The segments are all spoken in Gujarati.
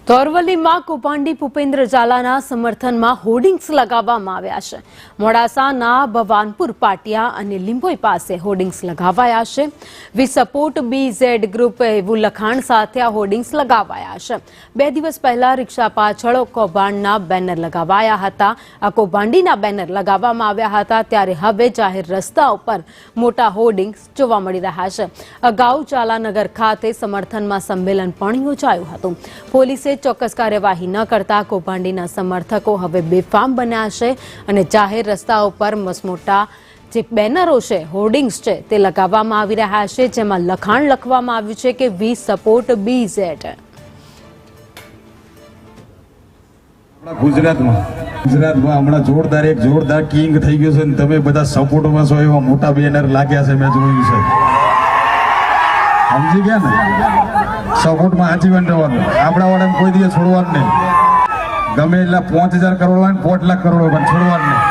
તો અરવલ્લીમાં કૌભાંડી ભૂપેન્દ્ર ઝાલાના સમર્થનમાં હોર્ડિંગ્સ લગાવવામાં આવ્યા છે। મોડાસાના ભવાનપુર પાટિયા અને લીંબોઈ પાસે હોર્ડિંગ્સ લગાવાયા છે। વી સપોર્ટ BZ ગ્રુપ એવું લખાણ સાથે આ હોર્ડિંગ્સ લગાવાયા છે। 2 દિવસ પહેલા રિક્ષા પાછળ કૌભાંડના બેનર લગાવાયા હતા। આ કૌભાંડીના બેનર લગાવવામાં આવ્યા હતા ત્યારે હવે જાહેર રસ્તા ઉપર મોટા હોર્ડિંગ્સ જોવા મળી રહ્યા છે। અગાઉ ઝાલાનગર ખાતે સમર્થનમાં સંમેલન પણ યોજાયું હતું। પોલીસે ચોક્કસ કાર્યવાહી ન કરતા કૌભાંડીના સમર્થકો હવે બેફામ બન્યા છે અને જાહેર રસ્તાઓ પર મસમોટા જે બેનરો છે, હોર્ડિંગ્સ છે તે લગાવવામાં આવી રહ્યા છે, જેમાં લખાણ લખવામાં આવ્યું છે કે વી સપોર્ટ BZ। ગુજરાતમાં હમણાં જોરદાર કિંગ થઈ ગયો છે ને તમે બધા સપોર્ટમાં છો એવા મોટા બેનર લાગ્યા છે, મેં જોયું છે। સમજી ગયા ને? સપોર્ટમાં આજીવન રહેવાનું, આપણા વાળાને કોઈ દિવસ છોડવાનું નહીં। ગમે એટલા 5000 કરોડ હોય ને 5 લાખ કરોડ હોય પણ છોડવાનું નહીં।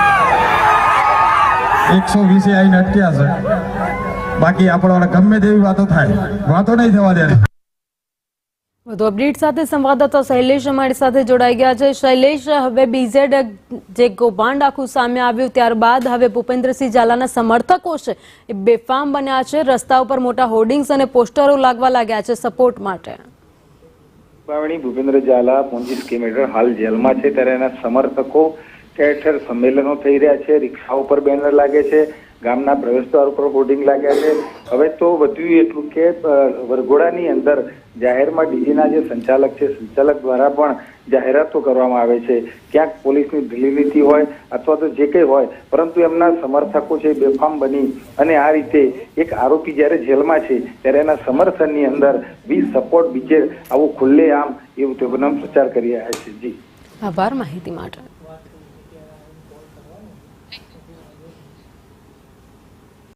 120 આવીને અટક્યા છે, બાકી આપણા વાળા ગમે તેવી વાતો થાય, વાતો નહીં થવા દે। વધુ અપડેટ સાથે સંવાદદાતા શૈલેષ અમારી સાથે જોડાઈ ગયા છે। શૈલેષ, હવે BZ જે કૌભાંડ આખું સામે આવ્યું ત્યારબાદ હવે ભૂપેન્દ્રસિંહ ઝાલાના સમર્થકો છે એ બેફામ બન્યા છે, રસ્તા ઉપર મોટા હોર્ડિંગ્સ અને પોસ્ટરો લાગવા લાગ્યા છે સપોર્ટ માટે। ભૂપેન્દ્ર ઝાલા પોન્જી સ્કીમ હેઠળ હાલ જેલમાં છે ત્યારે એના સમર્થકો ઠેર ઠેર સંમેલનો થઈ રહ્યા છે, રિક્ષા ઉપર બેનર લાગે છે, ગામના પ્રવેશદ્વાર ઉપર હોર્ડિંગ લાગ્યા છે। હવે તો વધુ એટલું કે વરઘોડાની અંદર જાહેરમાં ડીજીના જે સંચાલક છે, સંચાલક દ્વારા પણ જાહેરાતો કરવામાં આવે છે। ક્યાંક પોલીસની ઢીલી નીતિ હોય અથવા તો જે કંઈ હોય, પરંતુ એમના સમર્થકો છે બેફામ બની અને આ રીતે એક આરોપી જ્યારે જેલમાં છે ત્યારે એના સમર્થનની અંદર વી સપોર્ટ BZ આવું ખુલ્લેઆમ એવું તેનો પ્રચાર કરી રહ્યા છે। જી, આભાર માહિતી માટે।